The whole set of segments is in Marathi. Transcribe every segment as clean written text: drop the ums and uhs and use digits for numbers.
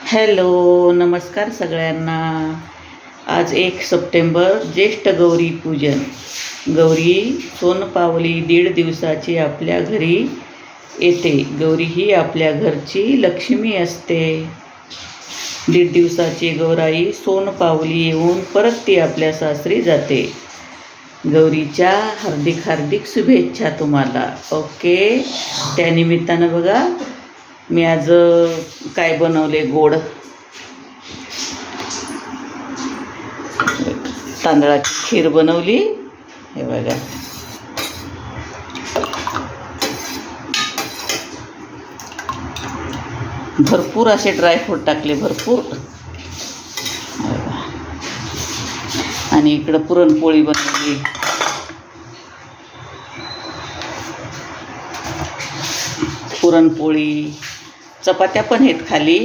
हॅलो, नमस्कार सगळ्यांना. आज 1 सप्टेंबर, ज्येष्ठ गौरी पूजन. गौरी सोनपावली 1.5 दिवसाची आपल्या घरी येते. गौरी ही आपल्या घरची लक्ष्मी असते. 1.5 दिवसाची गौराई सोनपावली येऊन परत ती आपल्या सासरी जाते. गौरीच्या हार्दिक हार्दिक शुभेच्छा तुम्हाला. ओके. त्यानिमित्तानं बघा मी आज काय बनवले. गोड तांदळाची खीर बनवली. हे बघा, भरपूर असे ड्रायफ्रूट टाकले, भरपूर. आणि इकडं पुरणपोळी बनवली. पुरणपोळी, चपात्या पण आहेत खाली.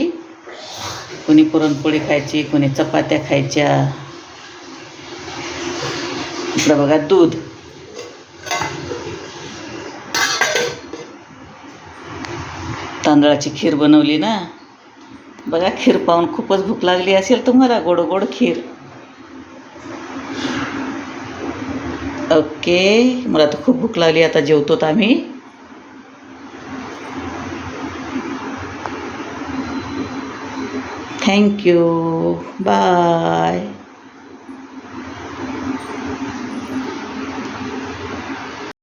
कोणी पुरणपोळी खायची, कोणी चपात्या खायच्या. इकडं बघा दूध. तांदळाची खीर बनवली ना. बघा, खीर पाहून खूपच भूक लागली असेल तुम्हाला. गोड गोड खीर. ओके. मला तर खूप भूक लागली. आता जेवतो आम्ही. थँक्यू. बाय.